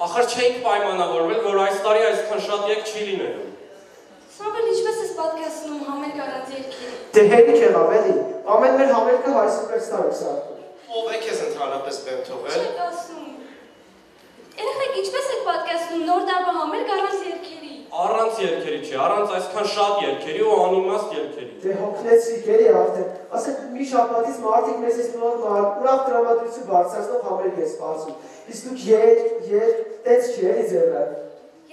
Ախր չէիք պայմանավորվել, որ այս տարի այսքան շատ երգ չի լինելու։ Սամվել ինչպես ես պատկասնում համերգ առանց երգերի։ Դե հերիք եղավ էլի, ամեն մեր համերգը հայ սուպերստար է սարքում։ Ով է քեզ ընդհանրապես բեմ թողել։ Չեք ասում։ Երեխեք ինչպես եք պատկասնում նոր տարվա համերգ առանց երգերի։ Առանց երգերի չի, առանց այսքան շատ երգերի ու անիմաստ երգերի։ Դե հոգնեցիք էլի արդեն, ասեք մի շաբաթից մարդիկ մեզ ես նոր ուրախ տրամադրություն բարձրացնող համերգ է սպասում, իսկ դուք երգ, տենց չի էլի ձևը։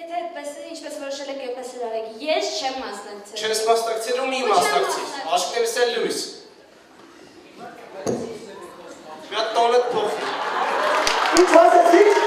Եթե այդպես է, ինչպես որոշել եք այդպես էլ արեք, ես չեմ մասնակցել։ Չես մասնակցել ու մի մասնակցիր, աշկներս էլ լույս։ Մի հատ տոնդ փոխի։ Ինչ ասեցիք։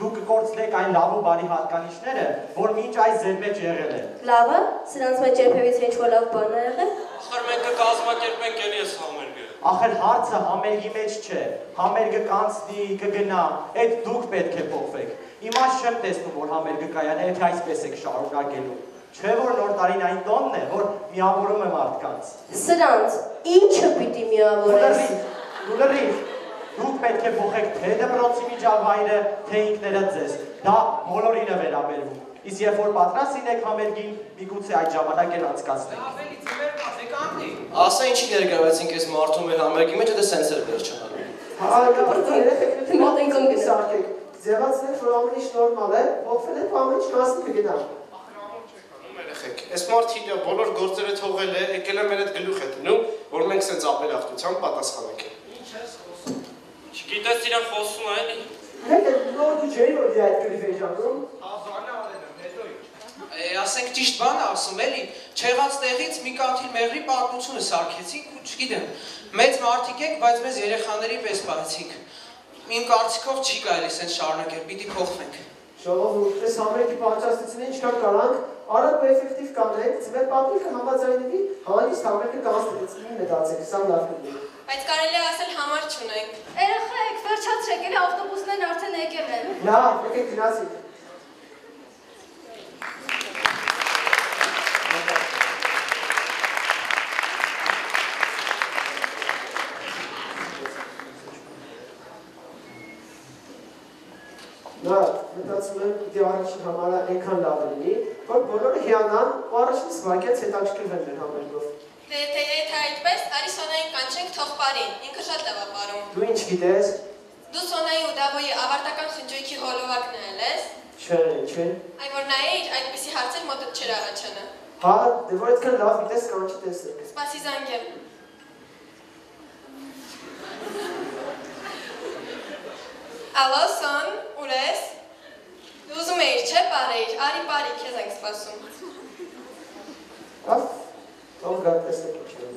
դուք կկորցնեք այն լավ ու բարի հատկանիշները, որ մինչ այս ձեր մեջ եղել են։ Լավը, սրանց մեջ երբևիցե ինչ-որ լավ բան է եղել։ Ախր մենք կկազմակերպենք էլի այս համերգը։ Ախր հարցը համերգի մեջ չէ, համերգը կանցնի, կգնա, այդ դուք պետք է փոխվեք։ Իմաստ չեմ տեսնում, որ համերգը կայանա, եթե այսպես եք շարունակելու։ Չէ՞ որ նոր տարին այն տոնն է, որ միավորում է մարդկանց։ Սրանց ինչը պիտի միավորես։ Դու լրիվ, դուք պետք է փոխեք թե դպրոցի միջավայրը, թե ինքներդ ձեզ։ Դա բոլորին է վերաբերվում։ Իսկ երբ որ պատրաստ լինեք համերգին, միգուցե այդ ժամանակ էլ անցկացնենք։ Ավելի ծմեր կացեք ամնի։ Ասա ինչի ներգրավեցինք այս մարդու մեր համերգի մեջ, դա սենց էր վերջանալու։ երեխեք մոտենքում գսարկեք։ Ձևացնեք, որ ամեն ինչ նորմալ է, փոխվել է, ամեն ինչ մասը կգնա։ Երեխեք, այս մարդը բոլոր գործերը թողել է, եկել է մեր այդ գլուխ է դնում, որ մենք սենց ապերախտությամբ պատասխանենք։ Ինչ ես խոսում։ Չգիտես իրան խոսում է էլի։ Հետո նոր դու ջերի որ դի այդ գրիվ է ժանգում։ Ազանը արել եմ, հետո ինչ։ Ասենք ճիշտ բան ասում էլի, չեղած տեղից մի կանթիլ մեղրի պատմությունը սարքեցինք ու չգիտեմ, մեծ մարդիկ ենք, բայց մեզ երեխաների պես պահեցինք։ Իմ կարծիքով չի կարելի սենց շարունակել, պիտի փոխվենք։ Ժողովուրդ, այս համերգի պատրաստությունը ինչքան կարանք, արագ ու էֆեկտիվ կանենք, ձեր պատմիկը համաձայնվի, հանից համերգը կանցնեց, մի մտածեք, սա լավ կլինի։ Բայց կարելի է ասել համար չունենք։ Երեխեք, վերջացրեք, էլի ավտոբուսներն արդեն եկել են։ Լավ, եկեք գնացինք։ Նա մտածում եմ, պիտի առաջին համարը այնքան լավ լինի, որ բոլորը հիանան ու առաջին սվագեց հետաքրքրվեն մեր համերգով։ Դե եթե այդպես, արի Սոնային կանչենք թող բարին, ինքը շատ լավ է բարում։ Դու ինչ գիտես։ Դու Սոնայի ու Դավոյի ավարտական խնջույքի հոլովակն ես։ Չէ, չէ։ Այ որ նայեիր, այդպիսի հարցեր մոտդ չէր առաջանա։ Հա, դե որ այդքան լավ գիտես, կանչի տեսեք։ Սպասի զանգեմ։ Ալո Սոն, ուր ես։ Դու ուզում էիր, չէ՞ բարեիր, արի բարի, քեզ ենք սպասում։ Լավ, թող գա տեսեք ինչ է։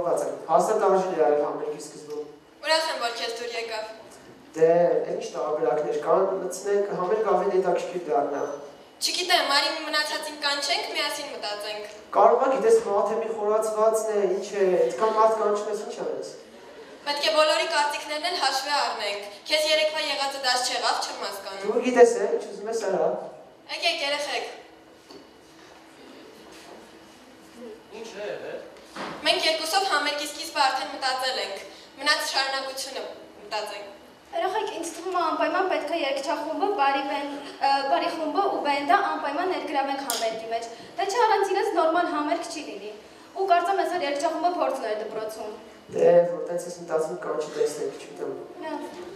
կապված եմ։ Հաստատ արժի լրարել համերգի սկզբում։ Ուրախ եմ, որ քեզ դուր եկավ։ Դե, այն ինչ տարբերակներ կան, մտցնենք համերգ ավելի հետաքրքիր դառնա։ Չգիտեմ, արի մնացածին կանչենք, միասին մտածենք։ Կարող է գիտես մաթեմի խորացվածն է, ինչ է, այդքան մարդ կանչում ես, ինչ անես։ Պետք է բոլորի կարծիքներն էլ հաշվի առնենք։ Քեզ երեկվա եղածը դաս չեղավ, չեմ հասկանում։ Դու գիտես է, ինչ ուզում ես արա։ Եկեք, երեխեք։ Ինչ է եղել։ Մենք երկուսով համերգի սկիզբը արդեն մտածել ենք։ Մնաց շարունակությունը մտածենք։ Երեխեք, ինձ թվում է անպայման պետք է երգչախումբը, բարի խումբը ու բենդը անպայման ներգրավենք համերգի մեջ։ Դե չէ առանց իրենց նորմալ համերգ չի լինի։ Ու կարծեմ այսօր երգչախումբը փորձն էր դպրոցում։ Դե, որ տենց ես մտածում կանչի տեսնենք, չգիտեմ։ Լավ։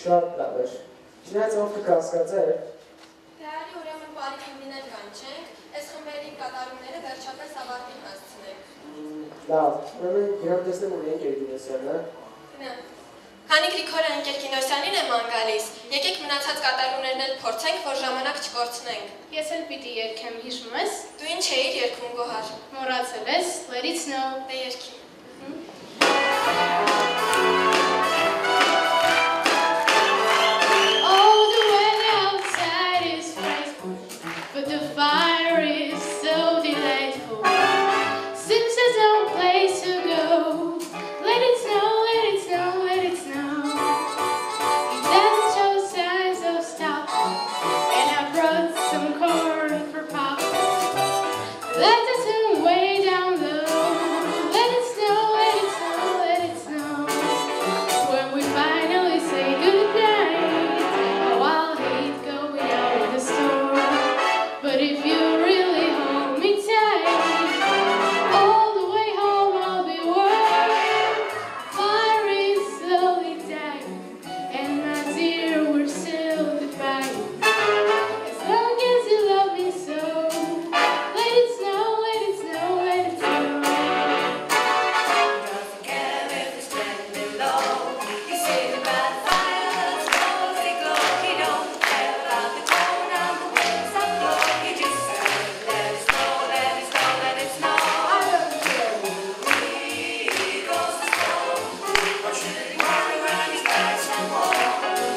Շատ լավ էր։ Չնայած ով կկասկածեր։ Դարի ուրեմն բարի խմբիներ կանչենք, այս խմբերի կատարումները վերջապես ավարտին հասցնենք։ Լավ, ուրեմն իրան տեսնեմ ունենք Կինոսյանը։ Գնա։ Քանի Գրիգորը ընկեր Կինոսյանին եմ անգալիս, եկեք մնացած կատարումներն էլ փորձենք, որ ժամանակ չկորցնենք։ Ես էլ պիտի երգեմ, հիշում ես։ Դու ինչ էիր երգում Գոհար։ Մոռացել ես, let it snow։ Դե երգի։ Oh, the weather outside is frightful, but the fire is so delightful. Seems there's no place to go. Let it snow, let it snow, let it snow. It doesn't show signs of stopping, and I brought some corn for pop. Let us way down low. Let it snow, let it snow, let it snow. When we finally say goodnight, oh, I'll hate going out in the storm. But if you really hold me tight, all the way home I'll be warm. Fire is slowly dying, and my dear, we're still goodbye. As long as you love me so, let it snow, let it snow, let it snow. Doesn't care if it's standing low. You say about fire, snows they glow. He don't care about the cold and the winds that blow. He just says, let it snow, let it snow, let it snow. I don't care. He goes to snow. But she didn't worry when he's back some more.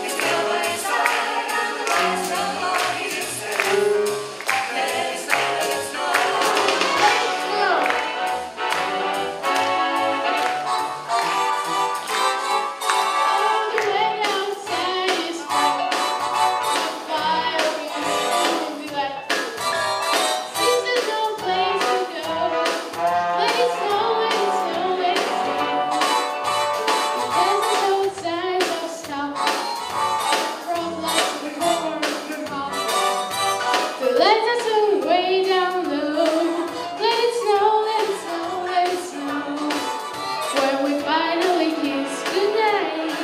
He's still by his side and the lights don't low. He just says, let it snow, let it snow. All the way outside is cold. The fire will be like seems there's no place to go. Let it snow, let it snow, let it snow. There's no signs of stopping. From lights to corn to pop. The lights are so way down low. Let it snow, let it snow, let it snow. When we finally kiss goodnight,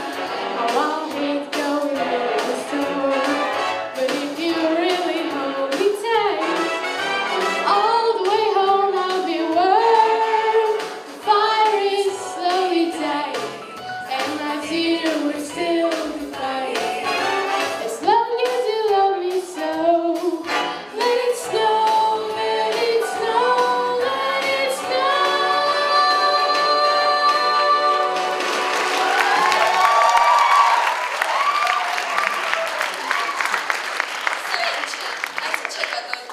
oh, I'll hate going out the store. But if you really hold me tight, all the way home I'll be warm. The fire is slowly dying, and my dear, we're still goodbye. As long as you love me so, let it snow, let it snow, let it snow.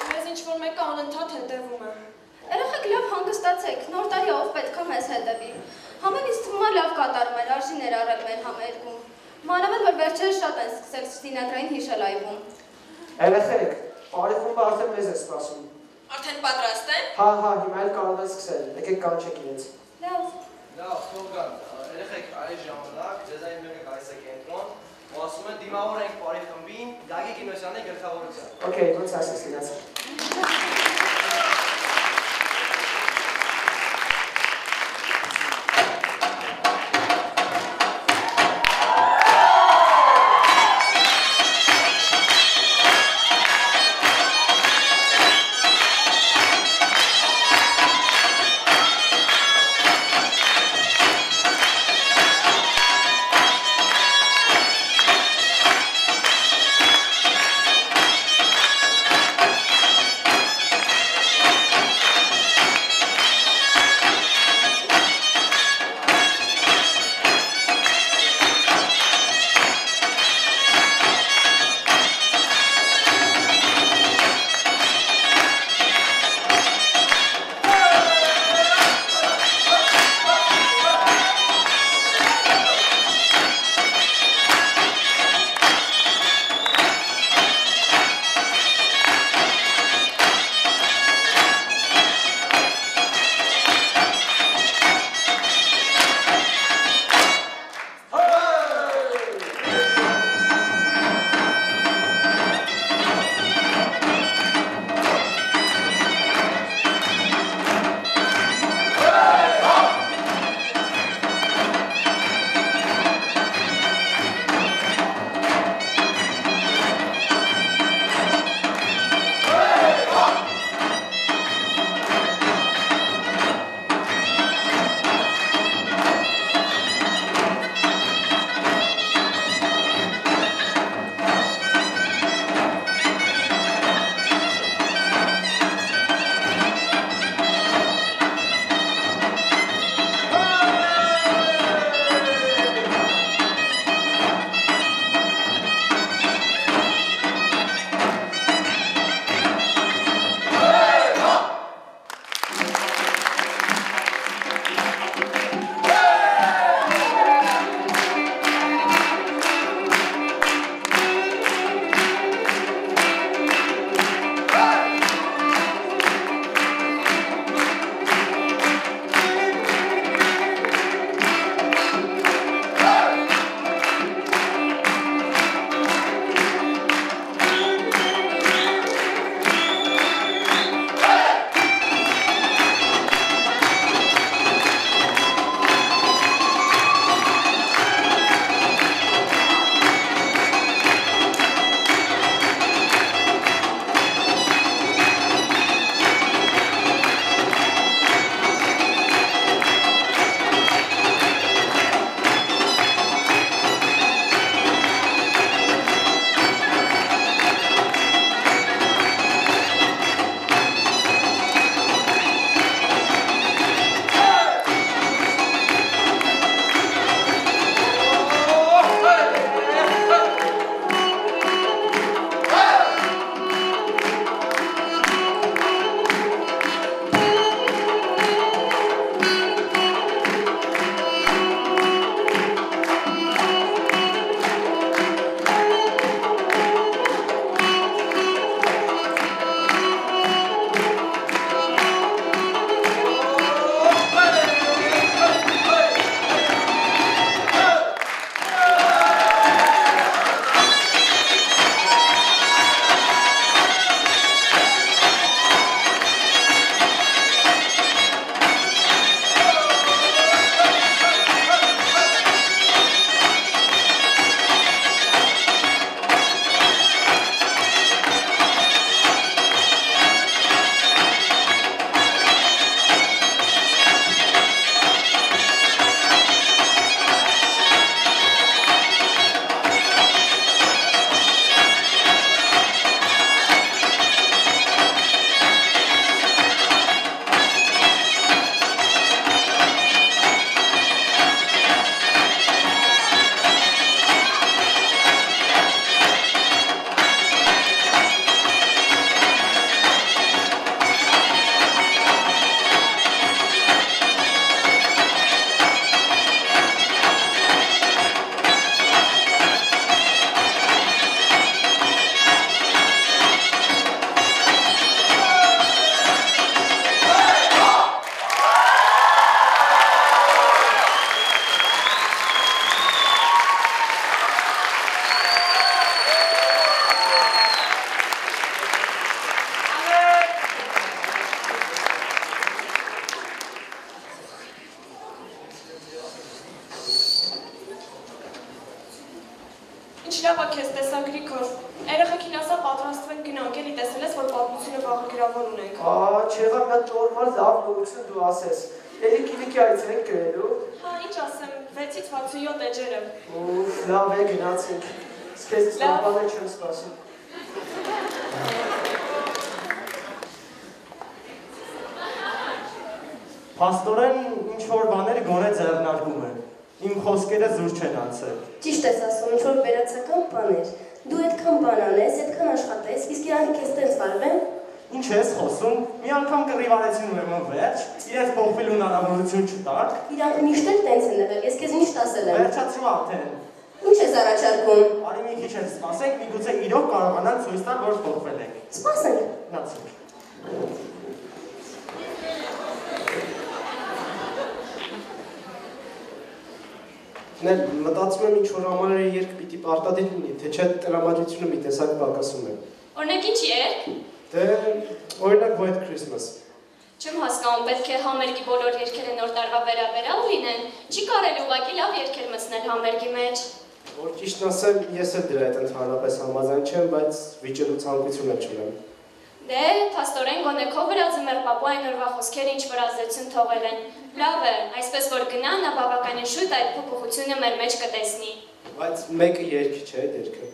Մեզ ինչ-որ մեկը անընդհատ հետևում է։ Երեխեք լավ հանգստացեք, նոր տարի ով պետք է մեզ հետևի։ Համեն ինձ թվում է լավ կատարում են, արժի ներառել մեր համերգում։ Մանավանդ որ վերջերս շատ են սկսել զինադրային հիշել այվում։ Երեխեք, բարի խումբը արդեն մեզ է սպասում։ Արդեն պատրաստ են։ Հա, հիմա էլ կարող են սկսել։ Եկեք կանչեք իրենց։ Լավ։ Լավ, թողան, երեխեք արի ժամանակ, ձեզանից մեկը գալիս է կենտրոն, ու ասում են դիմավոր ենք բարի խմբին, Գագիկ Կինոսյանի գլխավորությամբ։ Okay, ոնց ասես իրենց։ Ինչ լավ է քեզ տեսա Գրիգոր։ Երեխեքին ասա պատրաստվենք գնանք, էլի տեսել ես, որ պատմությունը վաղը գրավոր ունենք։ Չեղավ մի հատ նորմալ լավ նորություն դու ասես։ Էլի Կիլիկի այցելենք գրելու։ Հա, ինչ ասեմ, 6-ից 67 էջերը։ Ուֆ, լավ է գնացինք։ Սկեզից նորմալ չեմ սպասում։ Պաստորեն ինչ-որ բաներ գոնե ձեռնարկում են։ Իմ խոսքերը զուր չեն անցել։ Ճիշտ ես ասում, ինչ-որ վերացական բաներ։ Դու այդքան բան անես, այդքան աշխատես, իսկ իրանք քեզ տենց վարվեն։ Ինչ ես խոսում, մի անգամ կռիվարեցին ուրեմն վերջ, իրենց փոխվելու հնարավորություն չտաք։ Իրանք միշտ էլ տենց են եղել, ես քեզ ինչ ասել եմ։ Վերջացրու արդեն։ Ինչ ես առաջարկում։ Արի մի քիչ էլ սպասենք, միգուցե իրոք կարողանանք ցույց տալ, որ փոխվել ենք։ Սպասենք։ Գնացինք։ Մտածում եմ ինչ-որ համարերի երկ պիտի պարտադիր լինի, թե չէ տրամադրությունը մի տեսակ պակասում է։ Օրինակ ինչ երկ։ Դե օրինակ White Christmas։ Չեմ հասկանում, պետք է համերգի բոլոր երգերը նոր տարվա վերաբերյալ լինեն։ Չի կարելի ուղղակի լավ երգեր մտցնել համերգի մեջ։ Որ ճիշտն ասեմ, ես էլ դրա հետ ընդհանրապես համաձայն չեմ, բայց վիճելու ցանկություն չունեմ։ Դե, փաստորեն գոնե քո վրա ձմեռ պապու այն օրվա խոսքերը ինչ-որ ազդեցություն թողել են։ Լավ է, այսպես որ գնա, նա բավականին շուտ այդ փոփոխությունը մեր մեջ կտեսնի։ Բայց մեկը երգի չէ, երգը։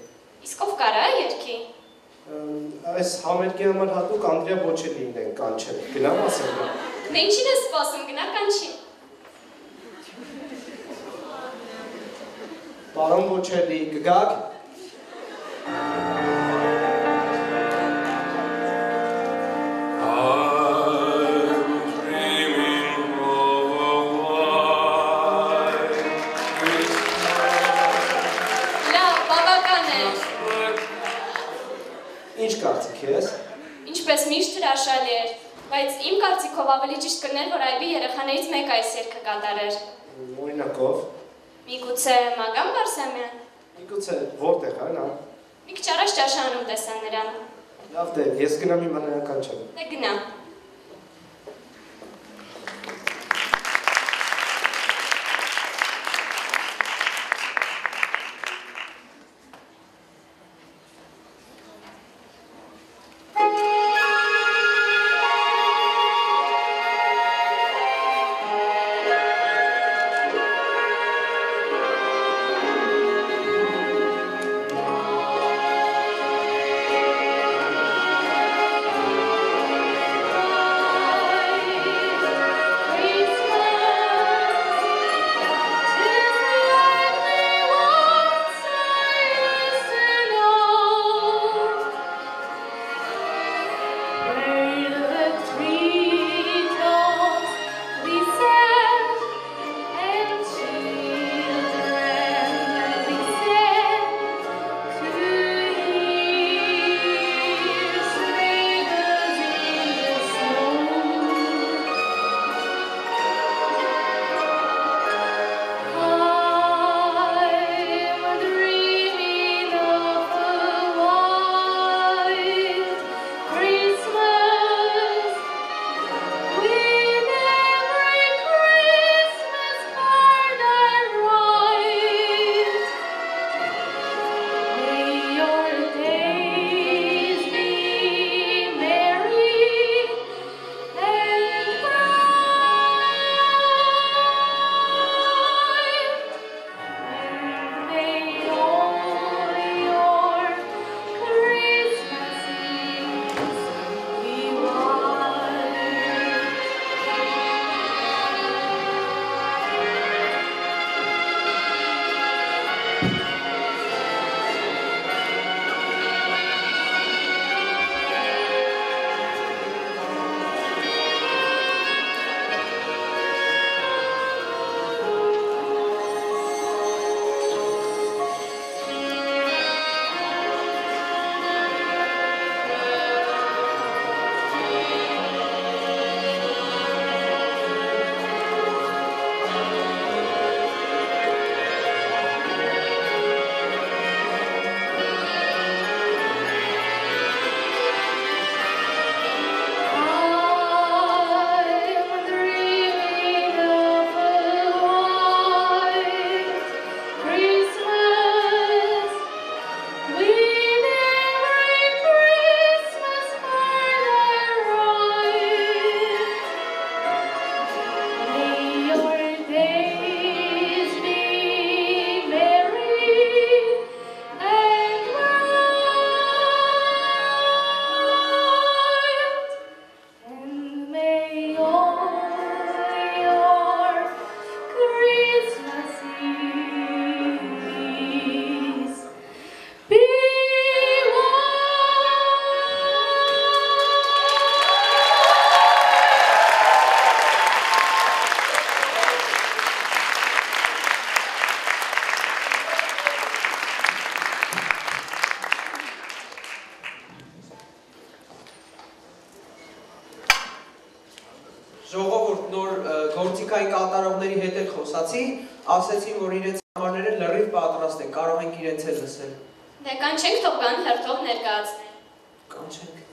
Իսկ ով կարա երգի։ Այս համերգի համար հատուկ Անդրեա Բոչելին են կանչել։ Գնամ ասեմ։ Դե ինչին ես սպասում, գնա կանչի։ Պարոն Բոչելի, կգաք։ Ինչ կարծիք ես։ Ինչպես միշտ հրաշալի էր, բայց իմ կարծիքով ավելի ճիշտ կներ, որ այբի երեխաներից մեկ այս երգը կատարեր։ Օրինակով։ Միգուցե Մագան Բարսամյան։ Միգուցե որտեղ է նա։ Մի քիչ առաջ ճաշարանում տեսա նրան։ Լավ դե, ես գնամ իմ նրան չեմ։ Դե գնա։ խոսացի, ասեցին, որ իրենց համարները լրիվ պատրաստ են, կարող ենք իրենց էլ լսել։ Դե կանչենք թող գան հերթով ներկայացնեն։ Կանչենք։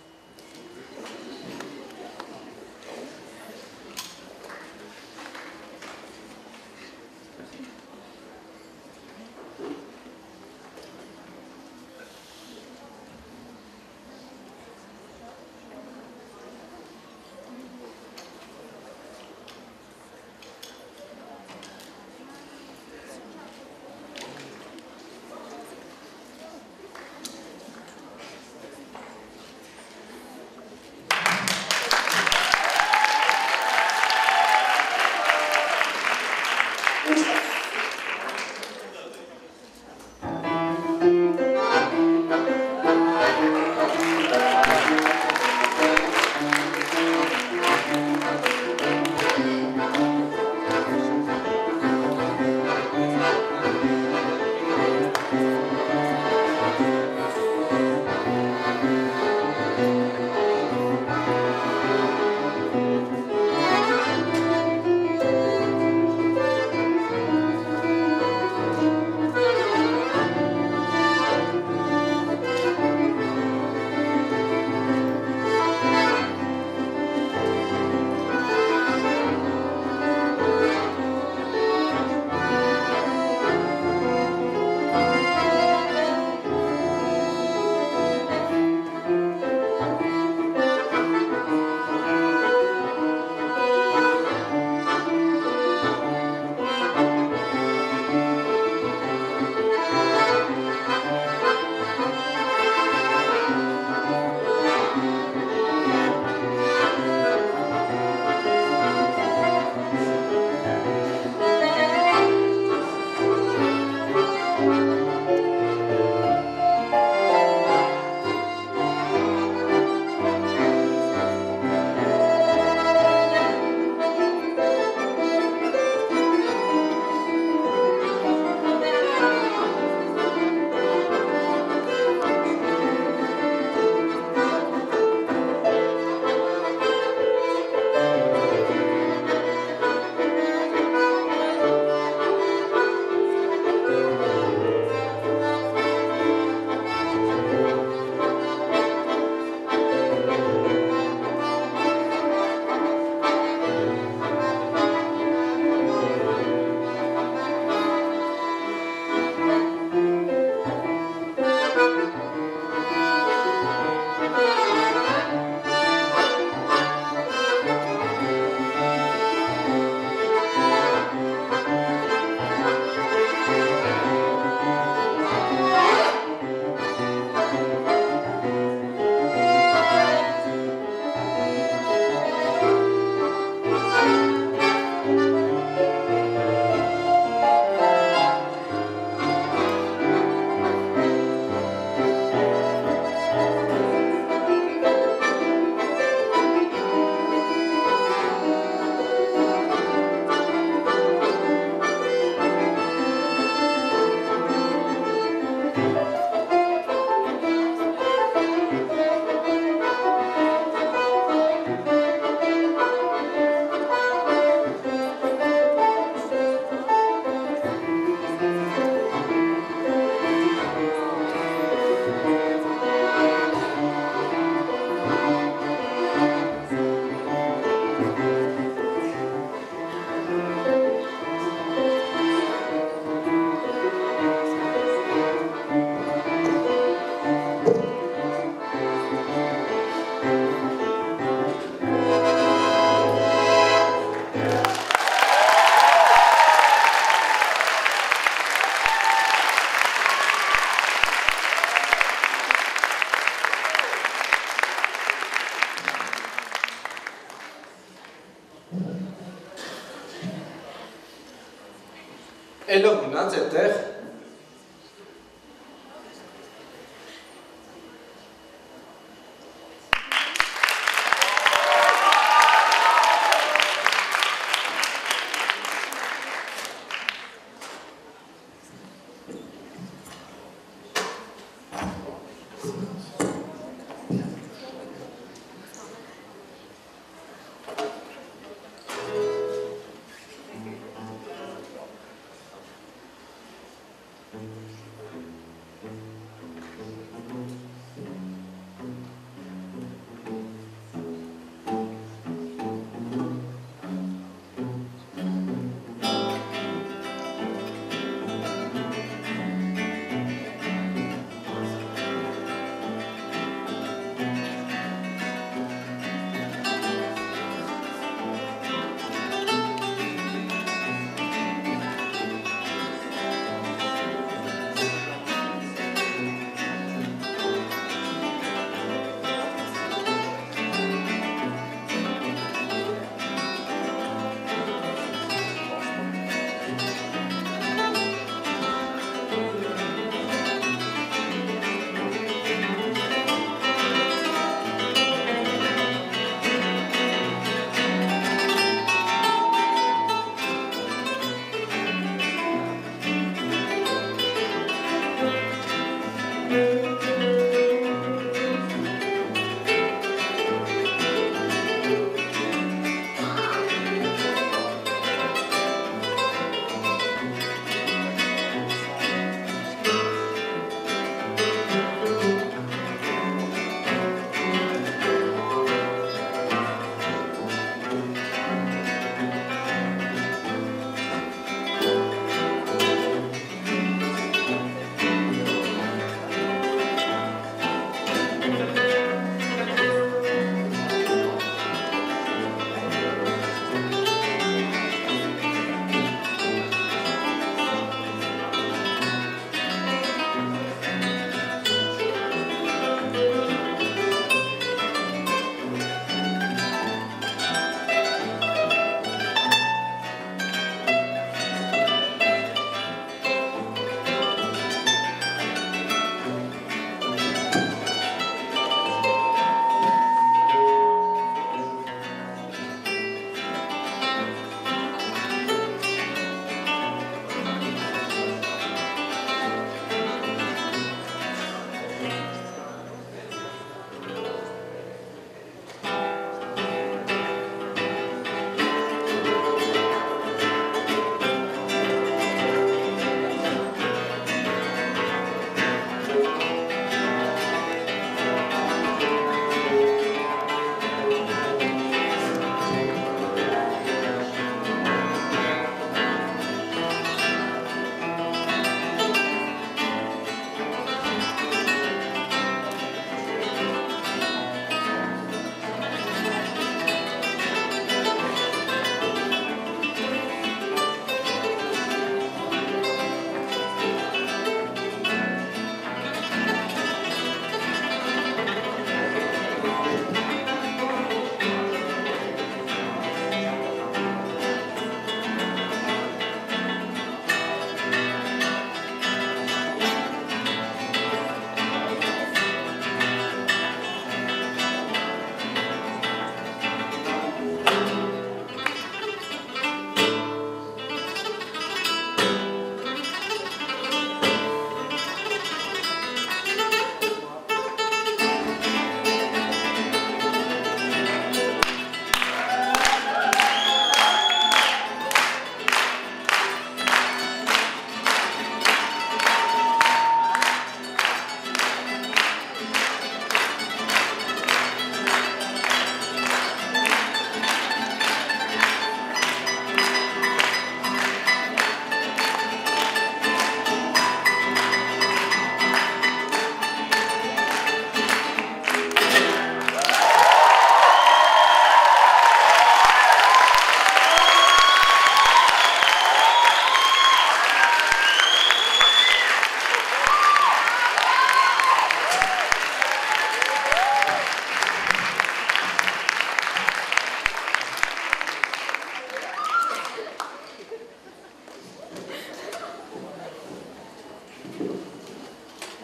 Էլով մնաց այդտեղ։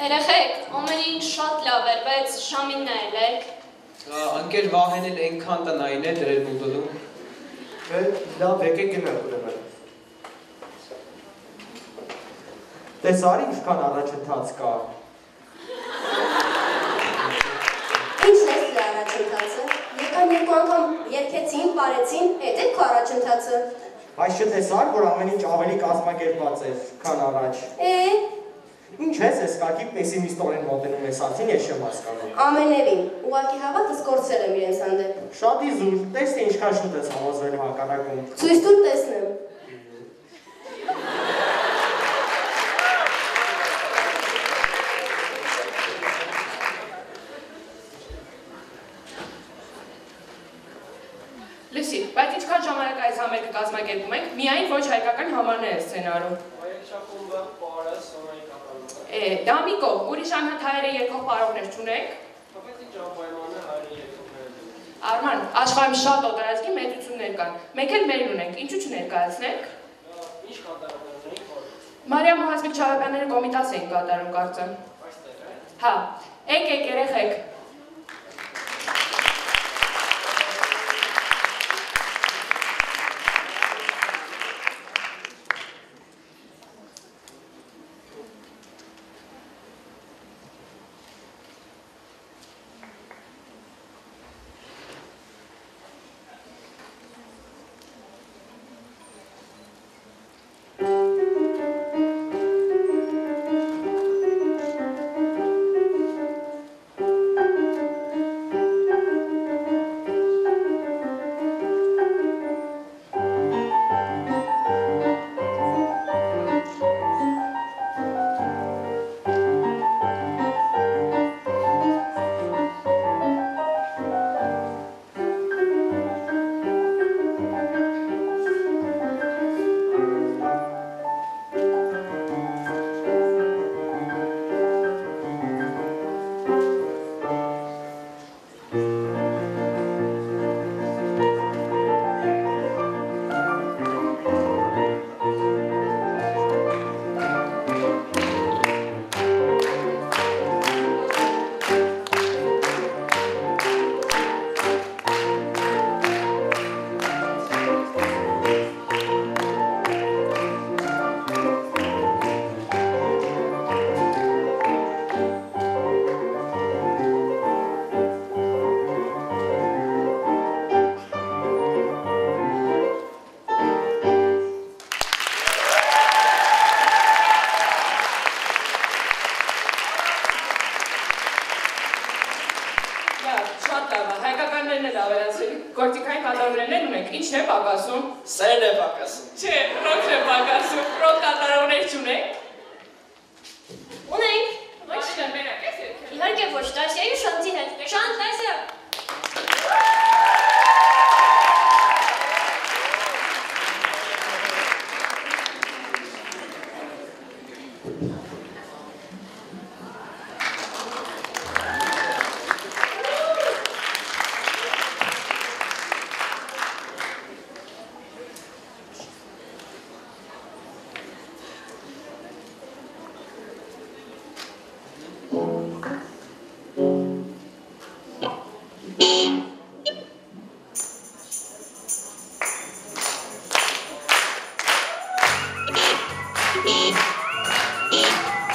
Երեխեք, ամեն ինչ շատ լավ էր, բայց ժամին նայելեք։ Անկեր Վահեն էլ այնքան տնային է դրել մուտնում։ Լավ, եկեք գնանք ուրեմն։ Տեսար ինչքան առաջընթաց կա։ Ինչն է սրա առաջընթացը։ Եկան երկու անգամ երգեցին, պարեցին, հետ է քո առաջընթացը։ Բայց չտեսար, որ ամեն ինչ ավելի կազմակերպված էր, քան առաջ։ Ինչ ես ես կարգի պեսիմիստորեն մոտենում ես հարցին, ես չեմ հասկանում։ Ամենևին, ուղղակի հավատս կորցրել եմ իրենց հանդեպ։ Շատ իզուր, տես թե ինչքան շուտ ես համոզվել հակառակում։ Ցույց տուր տեսնեմ։ Լսի, բայց ինչքան ժամանակ այս համերգը կազմակերպում ենք, միայն ոչ հայկական համարներ է սցենարում։ Երգչախումբը պարը սոնայի կատարում է։ Դա մի կողմ, ուրիշ անհատ հայերը երկող պարողներ չունենք։ Բայց ինչ անպայման է հայերի երկողները դու։ Արման, աշխարհում շատ օտարազգի մեծություններ կան։ Մենք էլ մեր ունենք, ինչու չներկայացնենք։ Ինչ կատարումներ ունենք որ։ Մարիամ ու Հասմիկ Չարաբյանները կոմիտաս էին կատարում կարծեմ։ Այստեղ է։ Հա, եկեք երեխեք։ Սերն է պակասում։ Չէ, ռոքն է պակասում, ռոք կատարողներ չունենք։ Ունենք։ Ոչ չէ, մենակ ես երկել։ Իհարկե ոչ, Տասիայի Շանտի հետ։ Շանտ, Տասիա։ Yeah.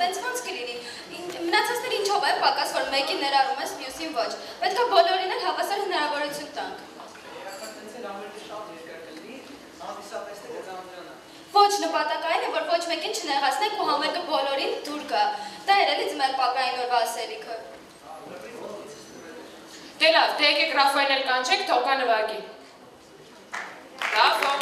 տենց ոնց կլինի։ Մնացածները ինչով են պակաս, որ մեկին ներառում ես, մյուսին ոչ։ Պետք է բոլորին էլ հավասար հնարավորություն տանք։ Ոչ նպատակային է, որ ոչ մեկին չնեղացնենք ու համերգը բոլորին դուր գա։ Դա էր էլի ձմեռ պապային օրվա ասելիքը։ Դե լավ, դե եկեք Ռաֆայելն էլ կանչեք, թող գա նվագի։ Ռաֆո։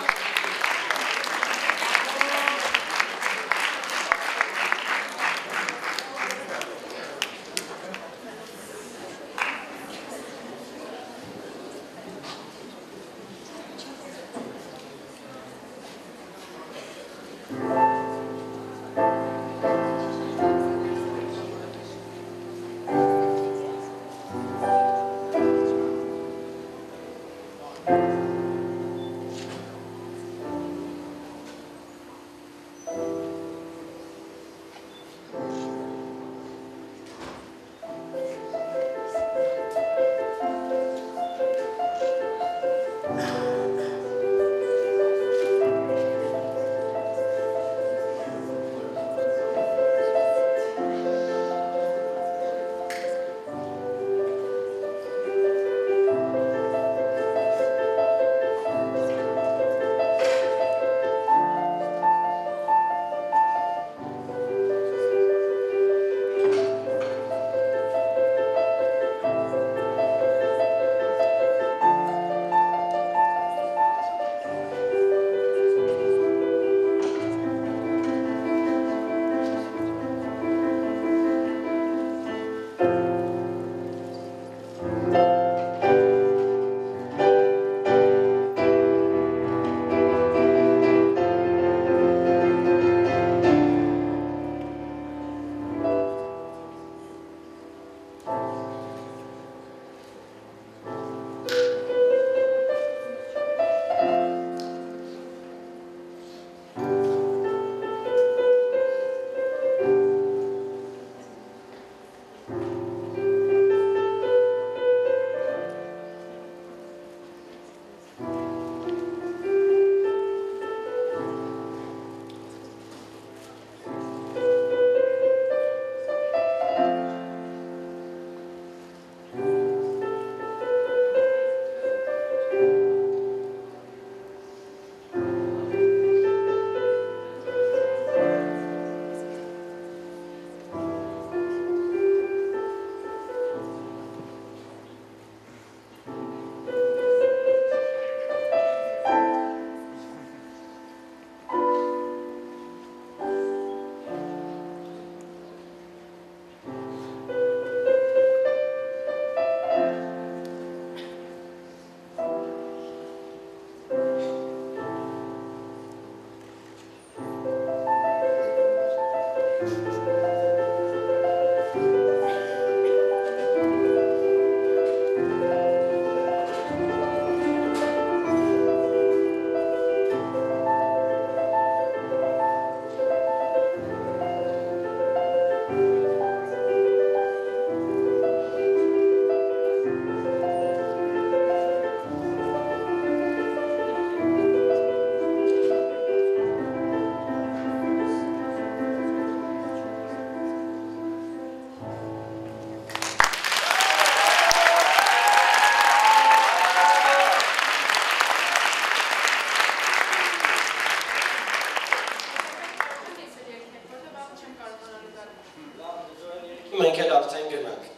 Մենք էլ արդեն գնանք։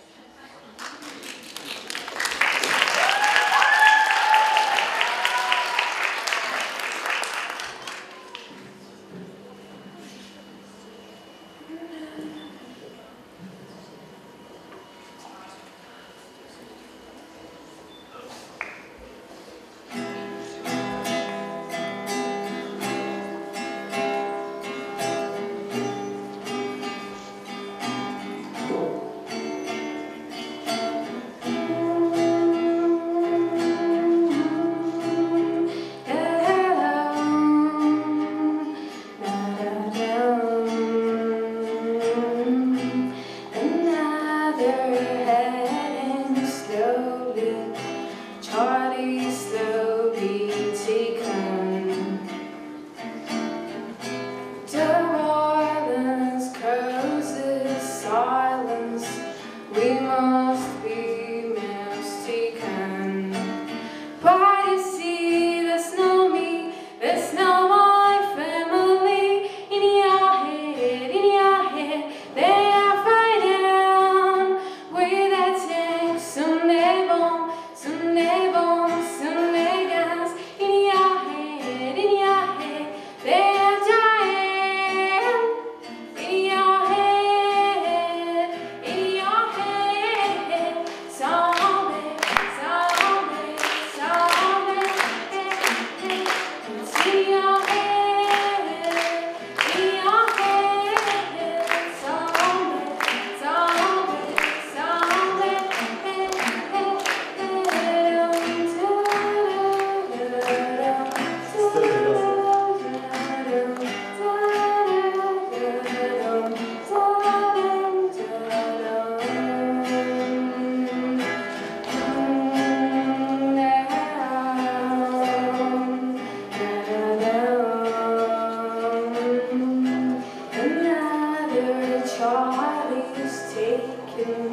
child is taken,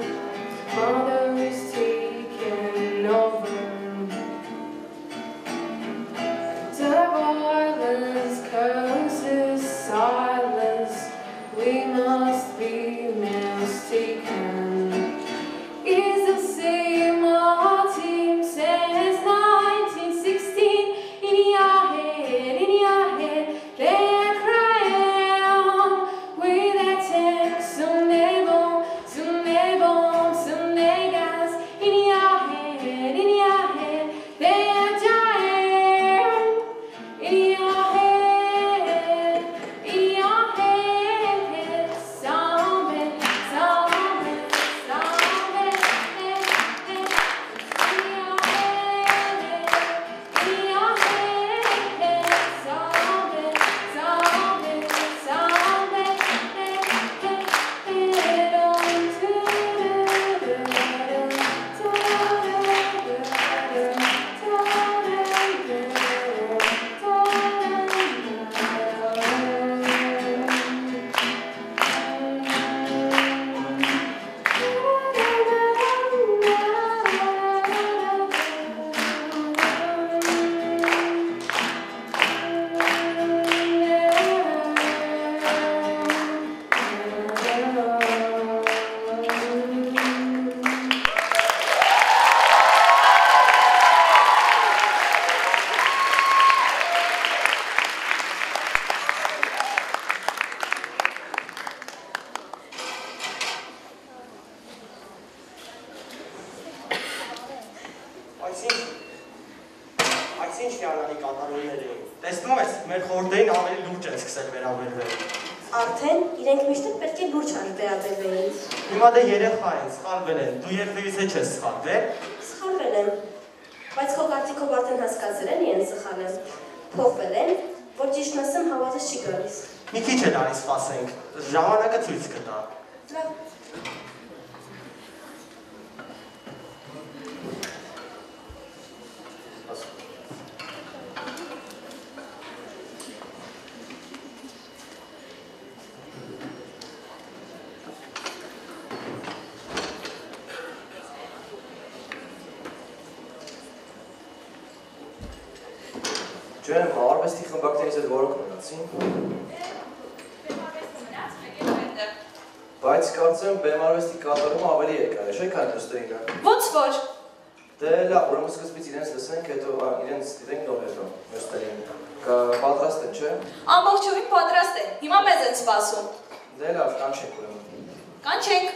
mother is taken over. The violence curses silence, we must be mistaken. Is the same our team since 1916. In your head, they're crying with that tank. Someday bomb, someday gas. In your head, they are dying. In your head, zombie, zombie, zombie. In your head, zombie, zombie, zombie. Այս ինչ հիանալի կատարումներ էին։ Տեսնում ես, մեր խորհրդային ավելի լուրջ են սկսել վերաբերվել։ Արդեն իրենք միշտ պետք է լուրջ վերաբերվեին։ Հիմա դե երեխա են, սխալվել են, դու երբևիցե չես սխալվել։ Սխալվել եմ, բայց քո կարծիքով արդեն հասկացել են իրեն սխալել։ Փոխվել են, որ ճիշտն ասեմ հավատս չի գալիս։ Մի քիչ էլ արի սպասենք, ժամանակը ցույց կտա։ Լավ։ Ջեմ, արվեստի խմբակներից հետ որոք մնացին։ Բայց կարծեմ բեմարվեստի կատարումը ավելի երկար է, չէ՞ քան դստերինը։ Ոնց որ։ Դե լավ, ուրեմն սկզբից իրենց լսենք, հետո իրենց դիտենք նոր հետո դստերին։ Պատրաստ են, չէ՞։ Ամբողջովին պատրաստ են։ Հիմա մեզ են սպասում։ Դե լավ, կանչենք ուրեմն։ Կանչենք։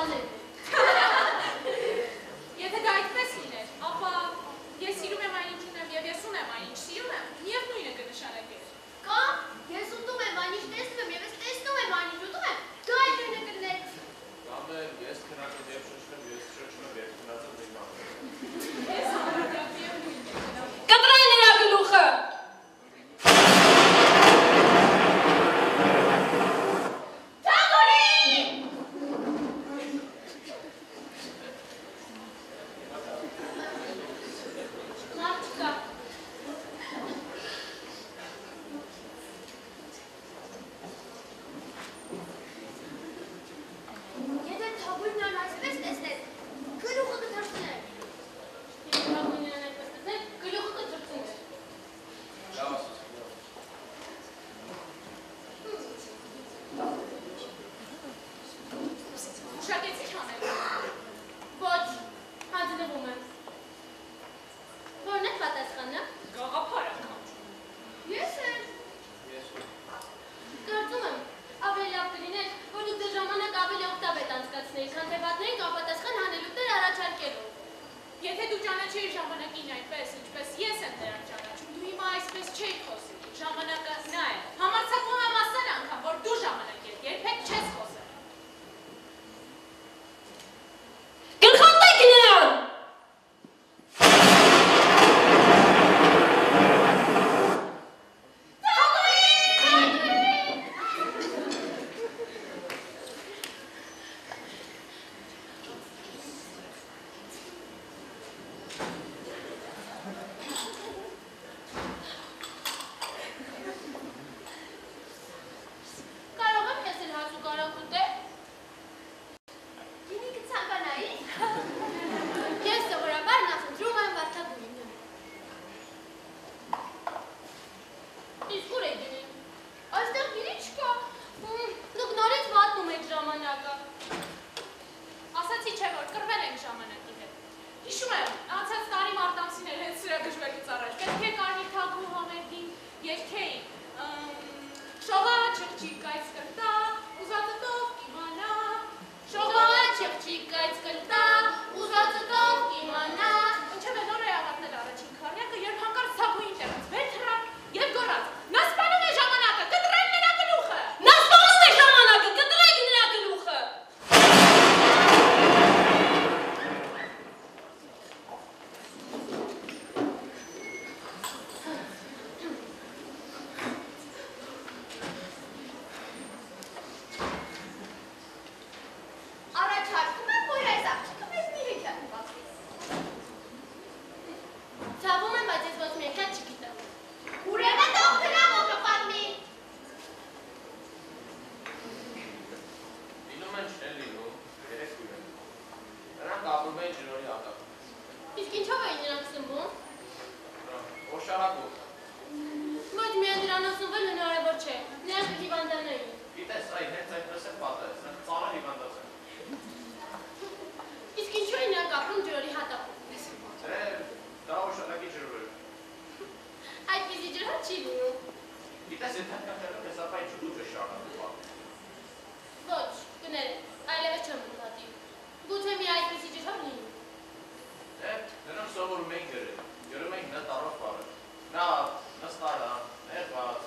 անել։ Եթե դա այդպես լիներ, ապա ես սիրում եմ այն ինչ ունեմ եւ ես ունեմ այն ինչ սիրում եմ, միևնույնը կնշանակեր։ Կամ ես ուտում եմ այն ինչ տեսնում եմ եւ ես տեսնում եմ այն ինչ ուտում եմ, դա այլ նույնը կլներ։ Կամ ես քնած եմ շշնեմ, ես շշնում եմ քնած եմ իմ անունը։ Ես համարյա միևնույնն է։ Կտրել նրա գլուխը։ Եթե թագուհին այսպես տեսնես, գլուխը կդրսներ։ Գլուխը կտրծներ։ Լավ ասացի, լավ։ Ուշակեցի չանել։ Ոչ, հանձնվում եմ։ Որն է պատասխանը։ Գաղափար անգամ։ Ես եմ։ Կարծում եմ, ավելի լավ կլիներ, որ դուք դե ժամանակ ավելի օգտավետ անցկացնեիք, քան թե պատներին անպատասխան հանելուկներ առաջարկելով։ Եթե դու ճանաչեիր ժամանակին այդպես, ինչպես ես եմ դրանք ճանաչում, դու հիմա այսպես չէի խոսի։ Ժամանակը նա է։ Համարձակվում եմ ասել անգամ, որ դու ժամանակ երբեք չես խոսել։ Գլխատեք նրան։ Կարող եմ ես էլ հաց ու կարակ ուտել։ Գինի կցանկանայի։ Ես սովորաբար նախընտրում եմ վարդագույնը։ Իսկ ուր է գինին։ Այստեղ գինի չկա։ Դուք նորից վատնում եք ժամանակը։ Ասացի չէ, որ կռվել ենք ժամանակի հետ։ Հիշում եմ, անցած տարի մարտ ամսին էր հենց սրա գժվելուց առաջ։ Պետք է կարմիր թագու համերգին երգեի։ Շողա չղջիկ կայց կրտա, ուզածտով կիմանա։ Շողա չղջիկ կայց կլտա, ուզածտով կիմանա։ Ինչև է նոր է ավարտել առաջին քառյակը, երբ հանկարծ թագուին տեղից վեր թռավ եւ գոռաց. Նա սպանում է ժամանակը, կտրել նրա գլուխը։ Նա սպանում է ժամանակը, կտրեք նրա գլուխը։ Առաջարկում եմ, որ այս աղջիկը մեզ մի հեքիաթ պատմի։ Ցավում եմ, բայց ես ոչ մի հեքիաթ չգիտեմ։ Ուրեմն թող դրամը կպատմի։ Լինում են չեն լինում, երեք կույր են։ Նրանք ապրում են ջրորի ատապում։ Իսկ ինչով էին նրանք սնվում։ Օշարակով։ Ոչ միայն դրանով սնվել հնարավոր չէ։ Նրանք հիվանդանային։ Գիտես, այն հենց այդպես է պատահեց, նրանք ծանր հիվանդած են։ Իսկ ինչու էին նրանք ապրում ջրորի հատապում։ Թե դա օշարակի ջրվեր։ Այդպիսի ջրհատ չի լինում։ Գիտես, եթե հնարավոր է սապային չուտուճը շարանում։ Ոչ, կներեք, այլևս չեմ ուտատի։ Գուցե մի այդպիսի ջրհատ լինի։ Նրանք սովորում էին գրել, գրում էին նա տարով բարը։ Նա նստարան, ներված։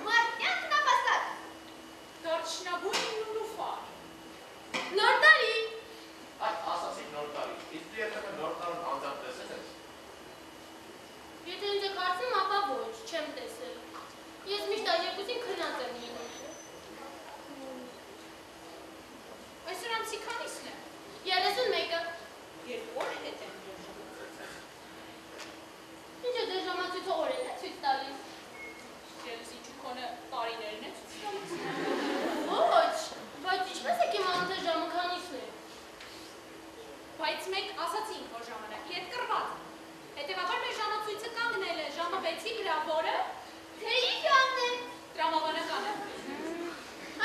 Մարդյան նապաստակ։ Դարչնագույն նունուֆար։ Նոր տարի։ Այդ ասացիք նոր տարի, իսկ դու եթե նոր տարում անձամբ տեսել ես։ Եթե ինձ եք հարցնում, ապա ոչ, չեմ տեսել։ Ես միշտ այդ երկուսին քնած եմ լինում։ Այսօր ամսի քանիսն է։ 31-ը։ Երկու օր է հետ են։ Ինչ է դե ժամացույցը օրերն է ցույց տալիս։ Ես ինչու քոնը տարիներն է ցույց տալիս։ Ոչ, բայց ինչպես եք իմանում, թե ժամը քանիսն է։ Բայց մեկ ասացինք, որ ժամանակի հետ կռված։ Հետևաբար մեր ժամացույցը կանգնել է ժամը 6-ի վրա, որը Թե ի ժամն է։ տրամաբանական է։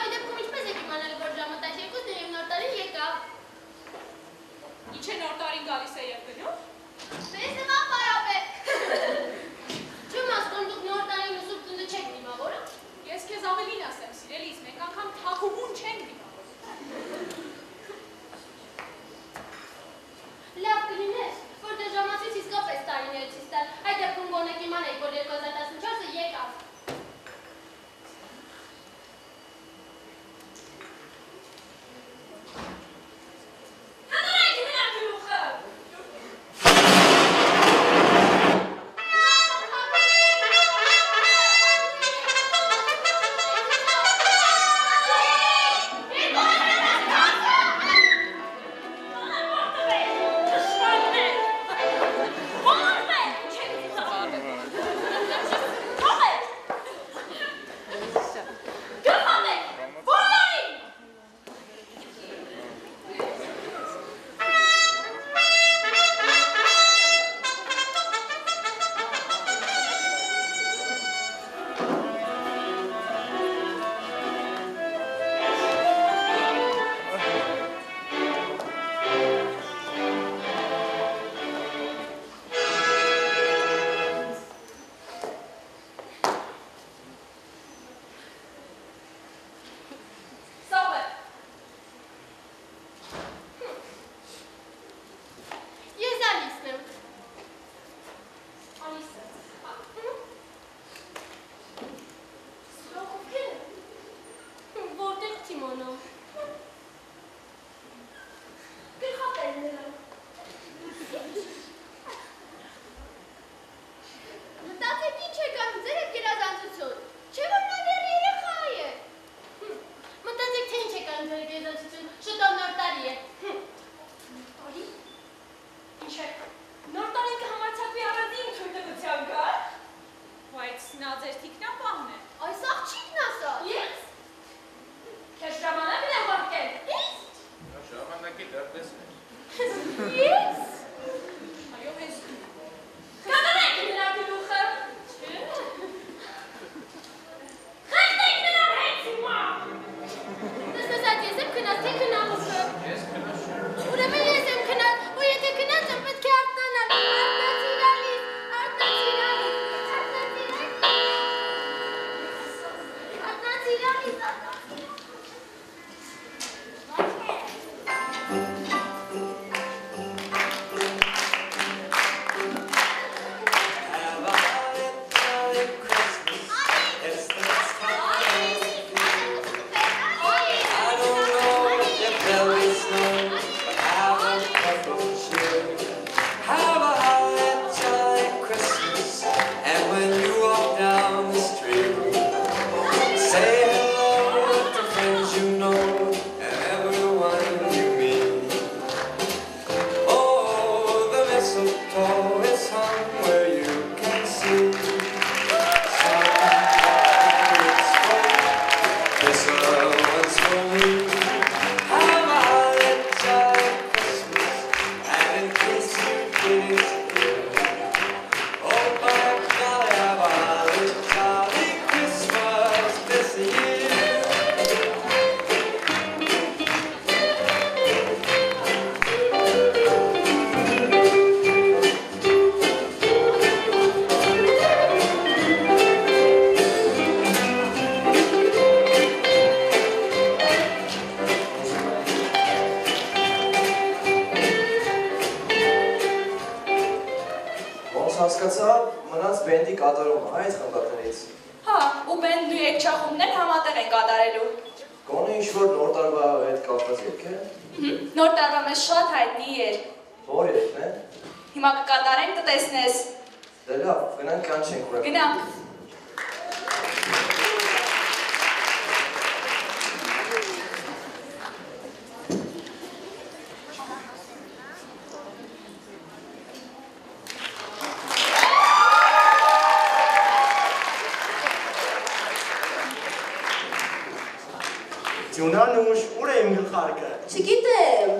Այդ դեպքում ինչպես եք իմանալ, որ ժամը 12-ն է եւ նոր տարին եկավ։ հասկացա, մնաց բենդի կատարումը, այդ խմբակներից։ Հա, ու բենդն ու երգչախումբներ համատեղ են կատարելու։ Գոնե ինչ-որ նոր տարվա հետ կապված երգ է։ Նոր տարվա մեզ շատ հայտնի երգ։ Որ երգն է։ Հիմա կկատարենք, կտեսնես։ Դե լավ, գնանք կանչենք ուրախ։ Գնանք։ Ձյունանուշ, ուր է իմ գլխարկը։ Չգիտեմ։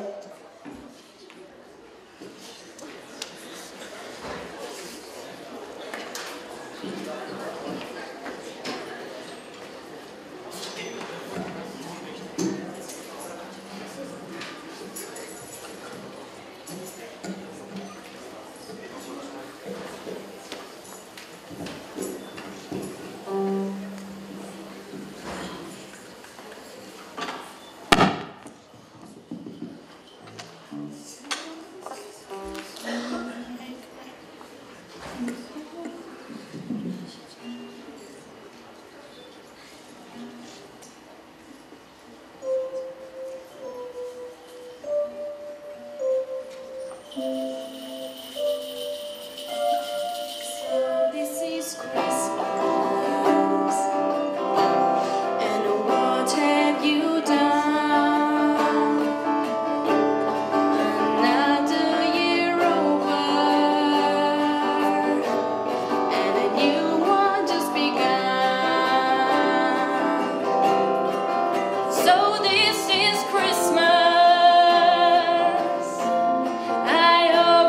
I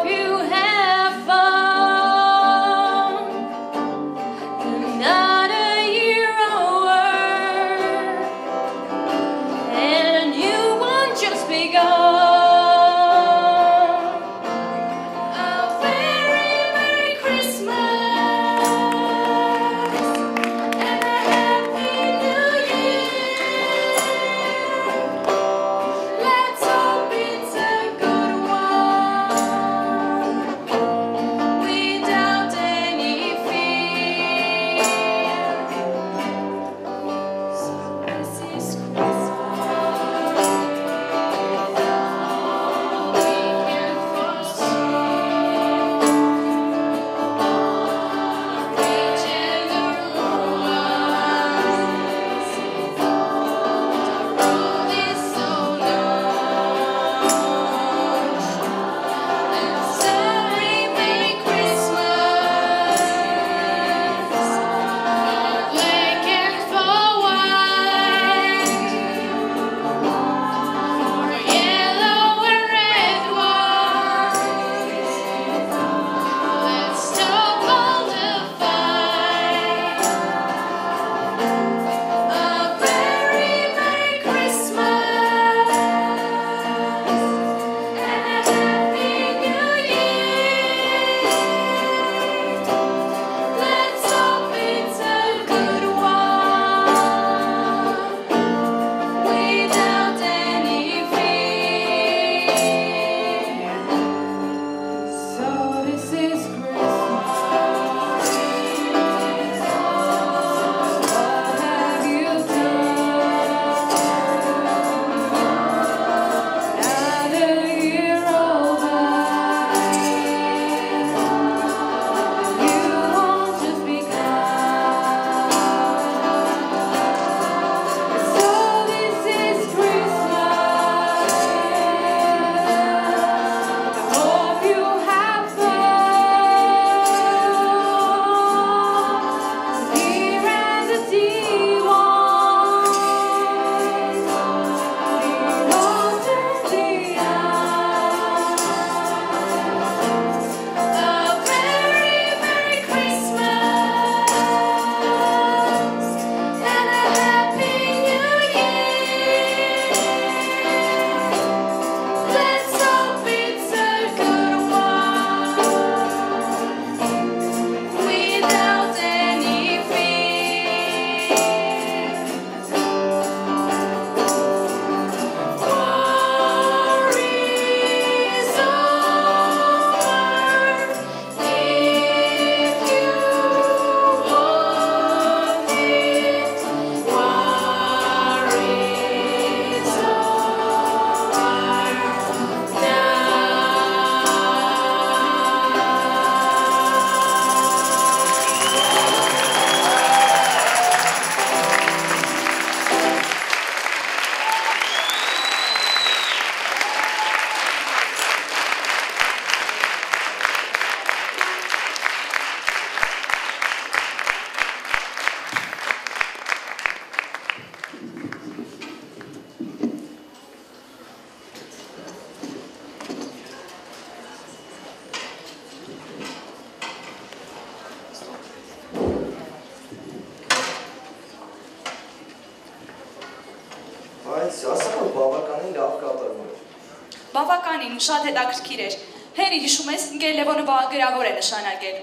Բավականին շատ հետաքրքիր էր։ Հերի հիշում ես, ընկեր Լևոնը վահագրավոր է նշանակել։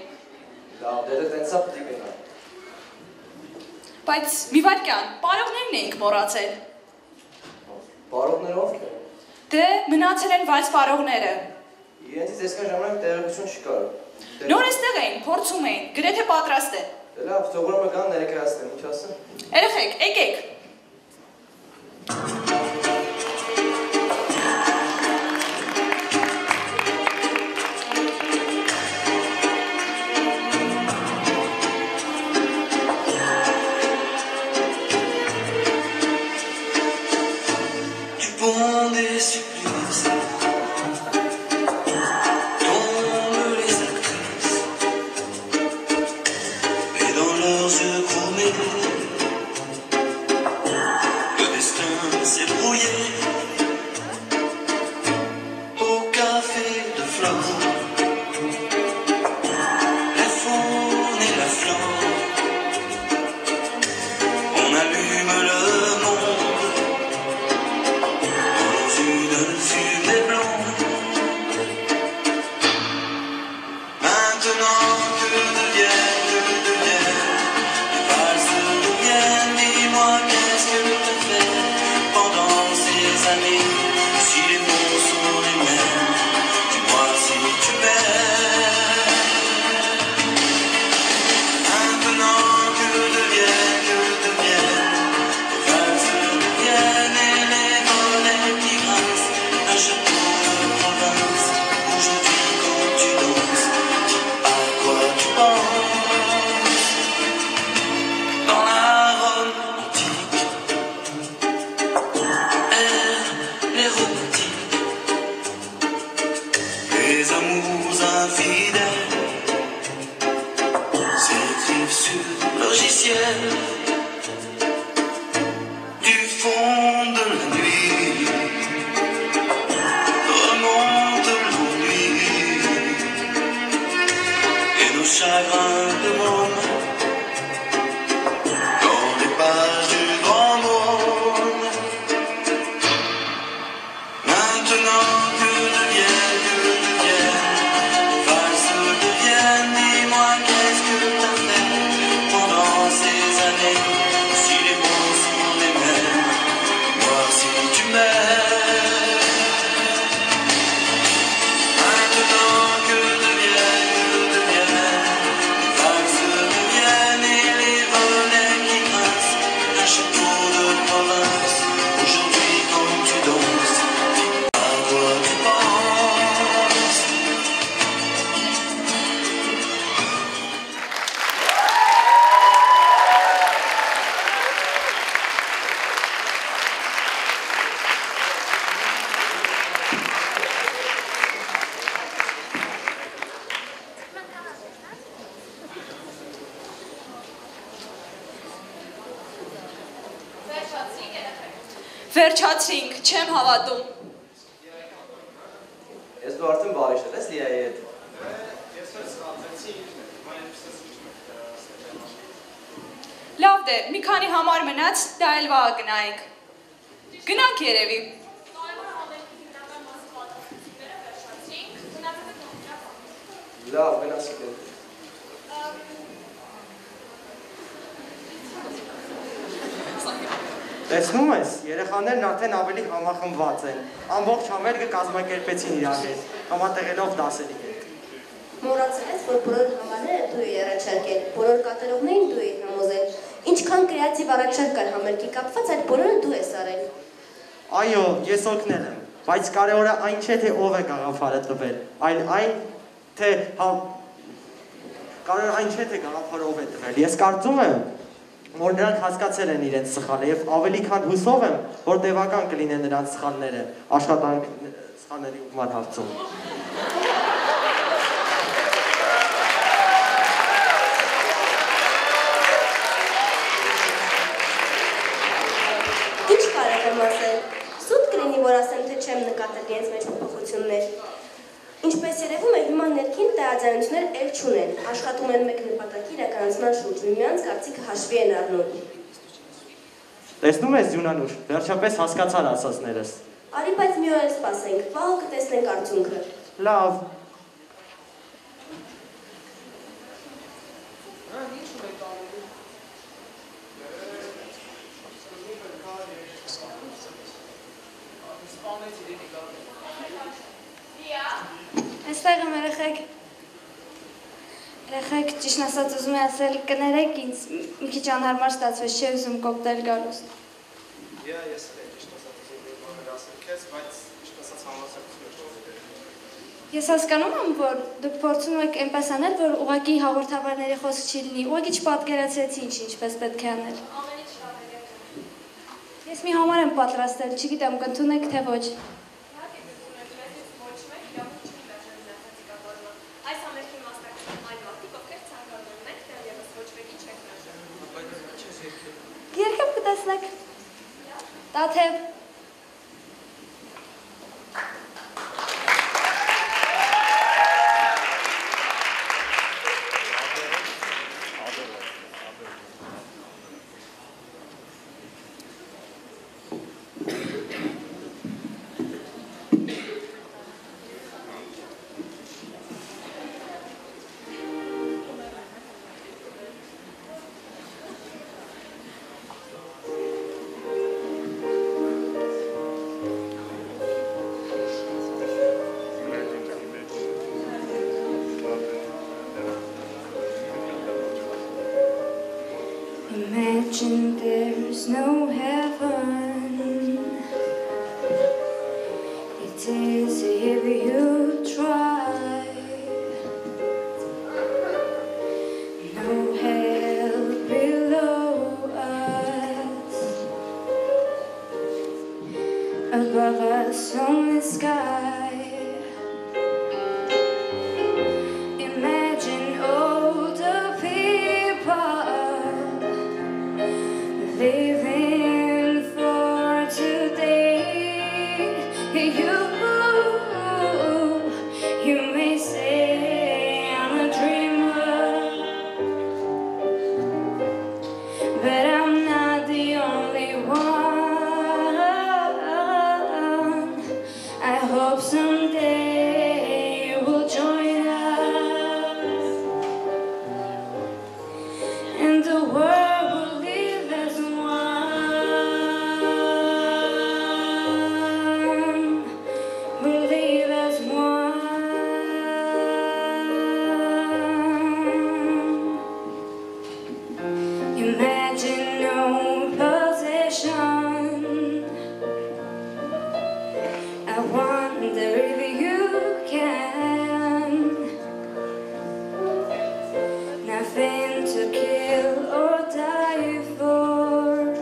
Լավ, դե տենցա պիտի գնա։ Բայց մի վայրկյան, պարողներն էինք մոռացել։ Պարողները ովք են։ Դե մնացել են վայց պարողները։ Իրենցից այսքան ժամանակ տեղեկություն չկար։ Նոր էստեղ էին, փորձում էին, գրեթե պատրաստ է։ Դե լավ, ծողորոմը կան ներկայացնեմ, ինչ ասեմ։ Երեխեք, եկեք։ Վերջացրինք, չեմ հավատում։ Ես դու արդեն բարի շել ես Լիայի հետ։ Լավ դե, մի քանի համար մնաց, դա էլ վաղ գնայինք։ Գնանք երևի։ Լավ, գնացիք հետ։ Տեսնում ես, երեխաներն արդեն ավելի համախմբված են։ Ամբողջ համերգը կազմակերպեցին իրար հետ, համատեղելով դասերի հետ։ Մոռացել ես, որ բոլոր համարները դու ես առաջարկել, բոլոր կատարողներին դու ես համոզել։ Ինչքան կրեատիվ առաջարկ կար համերգի կապված, այդ բոլորը դու ես արել։ Այո, ես օգնել եմ, բայց կարևորը այն չէ, թե ով է գաղափարը տվել, այլ այն, թե կարևորը այն չէ, թե գաղափարը ով է տվել։ Ես կարծում եմ, որ նրանք հասկացել են իրենց սխալը եւ ավելի քան հուսով եմ, որ տևական կլինեն նրանց սխալները աշխատանք սխալների ուղղման հարցում։ Ինչ կարող եմ ասել։ Սուտ կլինի, որ ասեմ, թե չեմ նկատել իրենց մեջ փոփոխություններ։ Ինչպես երևում է, հիմա ներքին տեղաձայնություններ էլ չունեն, աշխատում են մեկ նպատակի իրականացման շուրջ, միմյանց կարծիքը հաշվի են առնում։ Տեսնում ես Յունանուշ, վերջապես հասկացար ասածներս։ Արի, բայց մի օր էլ սպասենք, վաղը կտեսնենք արդյունքը։ Լավ։ Այստեղ եմ երեխեք։ Երեխեք, ճիշտ ասած ուզում եմ ասել, կներեք ինձ մի քիչ անհարմար ստացվեց, չի ուզում կոպտել գալուս։ Ես էլ ճիշտ ասած ուզում եմ ասել քեզ, բայց ճիշտ ասած համարձակություն չունեմ։ Ես հասկանում եմ, որ դուք փորձում եք այնպես անել, որ ուղղակի հաղորդավարների խոսք չի լինի, ուղղակի չպատկերացրեցի ինչպես պետք է անել։ Ես մի համար եմ պատրաստել, չգիտեմ, կընդունեք թե ոչ։ Երկებ կտեսնեք։ Տաթև։ Imagine there's no heaven. It is if you try. No hell below us. Above us only sky. Imagine all the people living for today. You may say I'm a dreamer, but I'm not the only one. I hope someday you will join us, and the world will live as one. We'll live as one. Imagine no possession. I wonder if you can. Nothing to kill or die for,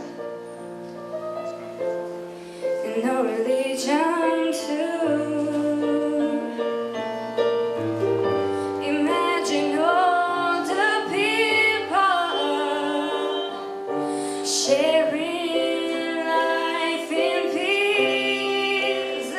and no religion too. Imagine all the people sharing life in peace.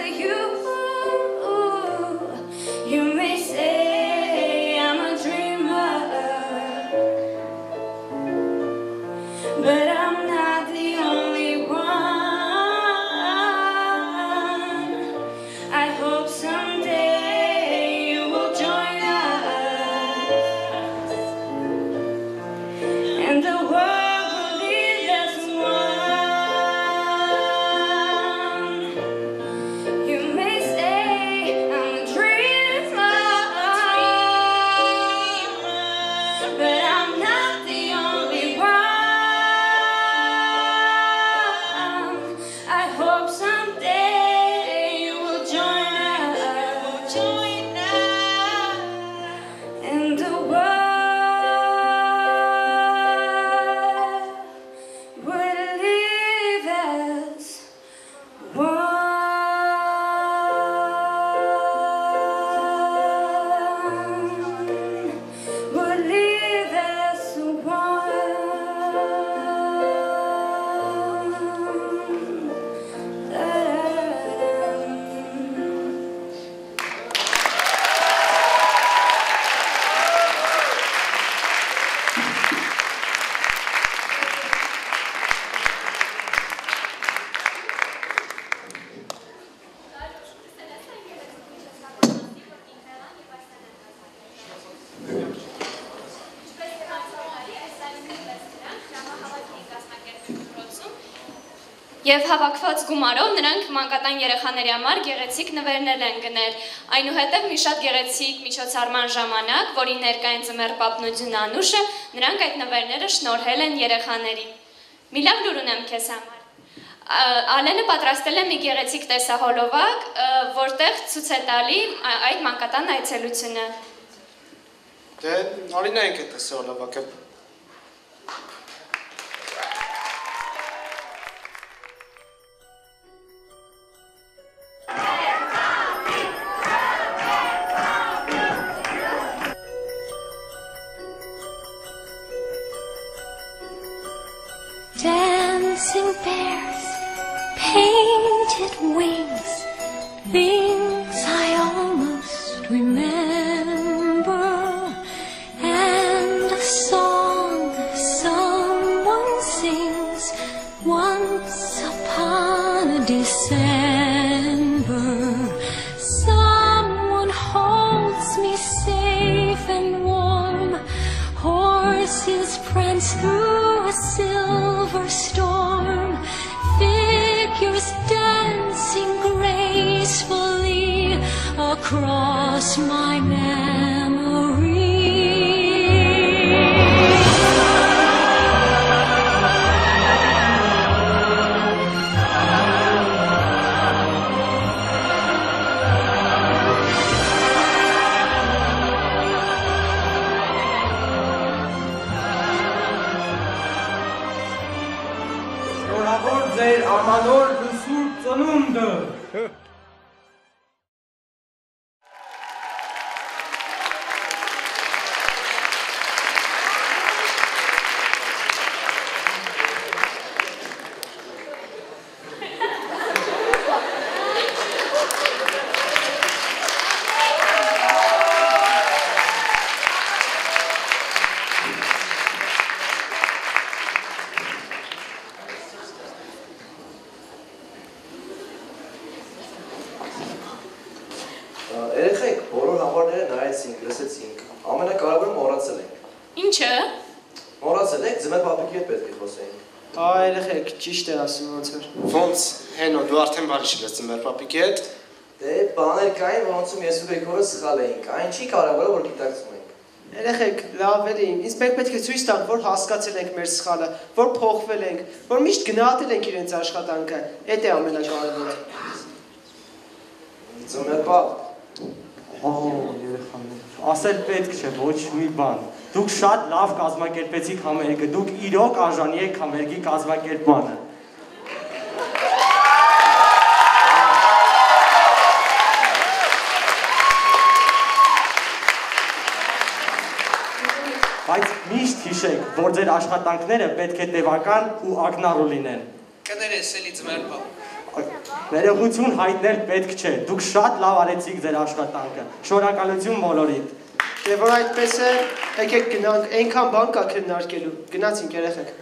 Եվ հավաքված գումարով նրանք մանկատան երեխաների համար գեղեցիկ նվերներ են գնել։ Այնուհետև մի շատ գեղեցիկ միջոցառման ժամանակ, որի ներկա են Ձմեռ պապն ու Ձյուն Անուշը, նրանք այդ նվերները շնորհել են երեխաներին։ Մի լավ լուր ունեմ քեզ համար։ Ալենը պատրաստել է մի գեղեցիկ տեսահոլովակ, որտեղ ցույց է տալի այդ մանկատան այցելությունը։ Դե, արինայինք այդ տեսահոլովակը։ Dancing bears, painted wings, things I almost remember, and a song someone sings once upon a December. Someone holds me safe and warm, horses prance through a silver storm, figures dancing gracefully across my memory. Շնորհավոր ձեր ամանոր ու սուրբ ծնունդը։ Երեխեք, բոլոր համարները նայեցինք, լսեցինք, ամենակարևորը մոռացել ենք։ Ինչը։ Մոռացել եք, Ձմեռ պապիկի հետ պետք է խոսեինք։ Երեխեք, ճիշտ է ասում ոնց որ։ Ոնց, Հենո, դու արդեն բարի չես Ձմեռ պապիկի հետ։ Դե բաներ կային, որոնցում ես ու Գրիգորը սխալ էինք, այն չի կարևորը, որ գիտակցում ենք։ Երեխեք, լավ էլի, ինձ պետք է ցույց տանք, որ հասկացել ենք մեր սխալը, որ փոխվել ենք, որ միշտ գնահատել ենք իրենց աշխատանքը։ Էդ է ամենակարևորը։ Ձմեռ պապ։ Երեխաներ, ասել պետք չէ, ոչ մի բան։ Դուք շատ լավ կազմակերպեցիք համերգը, դուք իրոք արժանի եք համերգի կազմակերպմանը։ Բայց միշտ հիշեք, որ ձեր աշխատանքները պետք է տևական ու ակնառու լինեն։ Կներես էլի Ձմեռ պապ։ Ներողություն հայտնել պետք չէ, դուք շատ լավ արեցիք ձեր աշխատանքը, շնորհակալություն բոլորիդ։ Դե որ այդպես է, եկեք գնանք, այնքան բան կա քննարկելու, գնացինք երեխեք։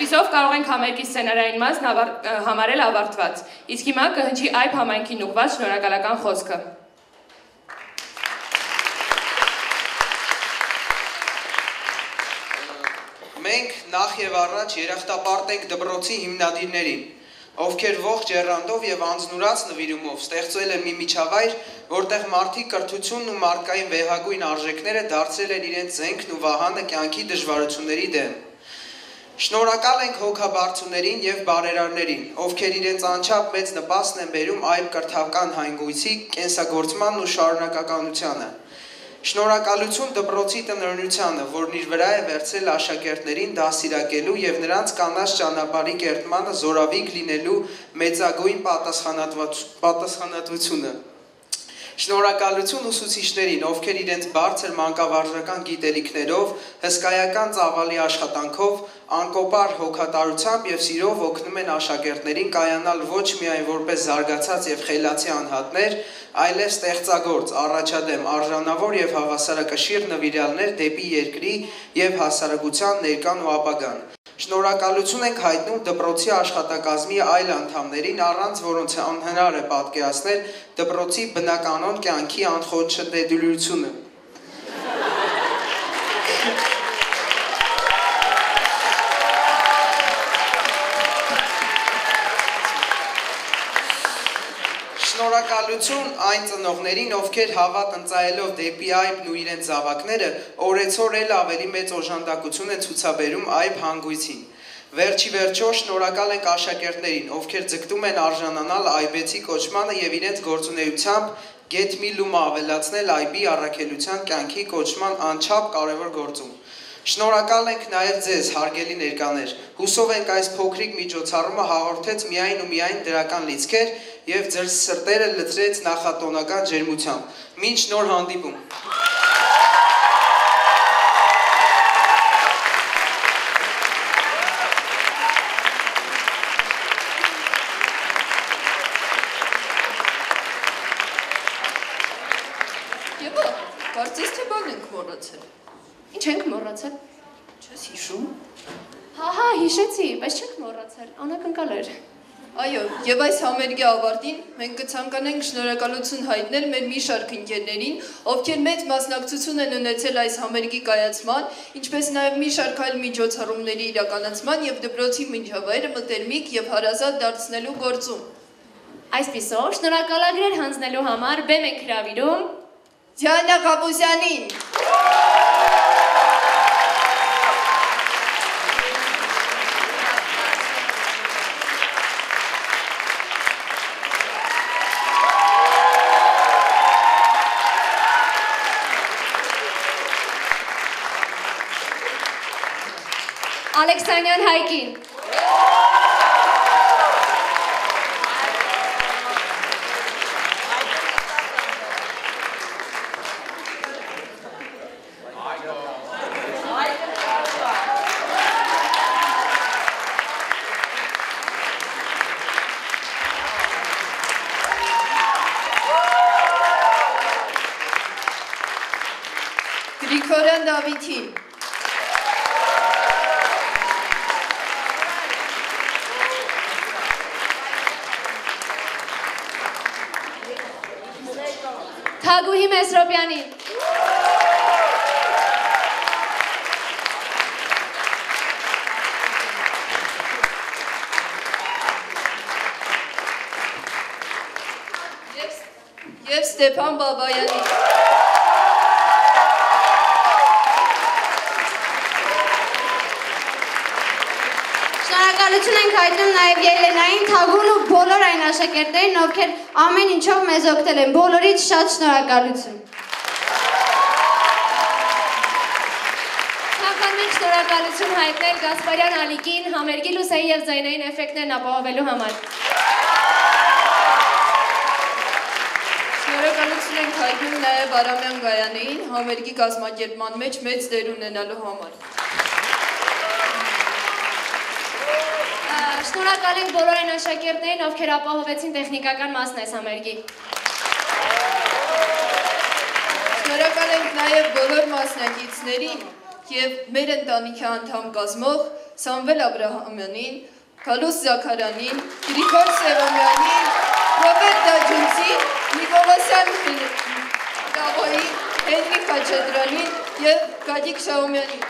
Այսպիսով կարող ենք համերգի սցենարային մասն համարել ավարտված։ Իսկ հիմա կհնչի այբ համայնքին ուղղված շնորհակալական խոսքը։ Մենք նախ եւ առաջ երախտապարտ ենք դպրոցի հիմնադիրներին, ովքեր ողջ եռանդով եւ անձնուրաց նվիրումով ստեղծել են մի միջավայր, որտեղ մարդիկ կրթությունն ու մարդկային վեհագույն արժեքները դարձրել են իրենց զենքն ու վահանը կյանքի դժվարությունների դեմ։ Շնորհակալ ենք հոգաբարձուներին եւ բարերարներին, ովքեր իրենց անչափ մեծ նպաստն են բերում այբ կրթական հայնգույցի կենսագործմանն ու շարունակականությանը։ Շնորհակալություն դպրոցի տնօրինությանը, որն իր վրա է վերցրել աշակերտներին դաստիարակելու եւ նրանց կանաչ ճանապարհի կերտմանը զորավիգ լինելու մեծագույն պատասխանատվությունը։ Շնորհակալություն ուսուցիչներին, ովքեր իրենց բարձր մանկավարժական գիտելիքներով, հսկայական ծավալի աշխատանքով, անկոպար հոգատարությամբ եւ սիրով օգնում են աշակերտներին կայանալ ոչ միայն որպես զարգացած եւ խելացի անհատներ, այլև ստեղծագործ, առաջադեմ, արժանավոր եւ հավասարակշիռ նվիրյալներ դեպի երկրի եւ հասարակության ներկան ու ապագան։ Շնորհակալություն ենք հայտնում դպրոցի աշխատակազմի այլ անդամներին, առանց որոնց անհնար է պատկերացնել դպրոցի բնականոն կյանքի անխոչնդեդելությունը։ Շնորհակալություն այն ծնողներին, ովքեր հավատ ընծայելով դեպի այբն ու իրենց զավակները, օրեցօր էլ ավելի մեծ օժանդակություն են ցուցաբերում այբ հանգույցին։ Վերջի վերջո շնորհակալ ենք աշակերտներին, ովքեր ձգտում են արժանանալ այբեցի կոչմանը եւ իրենց գործունեությամբ գեթ մի լումը ավելացնել այբի առաքելության կյանքի կոչման անչափ կարևոր գործում։ Շնորհակալ ենք նաև ձեզ, հարգելի ներկաներ, հուսով ենք այս փոքրիկ միջոցառումը հաղորդեց միայն ու միայն դրական լիցքեր և ձեր սրտերը լցրեց նախատոնական ջերմությամբ։ Մինչ նոր հանդիպում։ Եվա, կարծես թե բան ենք մոռացել։ Ինչ ենք մոռացել։ Չես հիշում։ Հա, հիշեցի, բայց չենք մոռացել, անակնկալ էր։ Այո, եւ այս համերգի ավարտին մենք կցանկանենք շնորհակալություն հայտնել մեր մի շարք ընկերներին, ովքեր մեծ մասնակցություն են ունեցել այս համերգի կայացման, ինչպես նաեւ մի շարք այլ միջոցառումների իրականացման եւ դպրոցի միջավայրը մտերմիկ եւ հարազատ դարձնելու գործում։ Այսպիսով, շնորհակալագրեր հանձնելու համար բեմ ենք հրավիրում Դիանա Գաբուսյանին։ Ալեքսանյան Հայկին։ Գրիգորյան Դավիթին։ Թագուհի Մեսրոպյանին։ Եվ Ստեփան Բաբայանին։ Շնորհակալություն ենք հայտնում նաև Ելենային, Թագուն ու բոլոր այն աշակերտներին, ովքեր ամեն ինչով մեզ օգնել են։ Բոլորից շատ շնորհակալություն։ Ցանկանում ենք շնորհակալություն հայտնել Գասպարյան Ալիկին համերգի լուսային եւ ձայնային էֆեկտներն ապահովելու համար։ Շնորհակալություն ենք հայտնում նաև Արամյան Գայանեին համերգի կազմակերպման մեջ մեծ դեր ունենալու համար։ Շնորհակալ ենք բոլոր այն աշակերտներին, ովքեր ապահովեցին տեխնիկական մասն այս համերգի։ Շնորհակալ ենք նաև բոլոր մասնակիցներին եւ մեր ընտանիքի անդամ կազմող Սամվել Աբրահամյանին, Գալուս Զաքարյանին, Գրիգոր Սևոմյանին, Ռոբերտ Դաջունցին, Նիկոլասյան Տաղոյին, Հենրիկ Խաչատրյանին և Գադիկ Շահումյանին։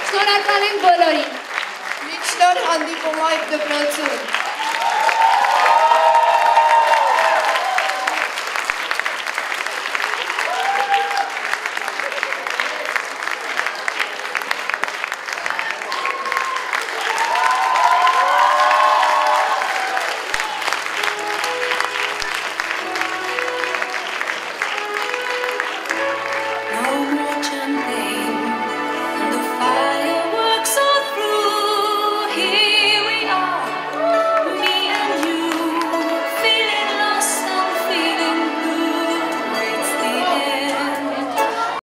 Շնորհակալ ենք բոլորին։ Միջնոր հանդիպում այդ դպրոցում։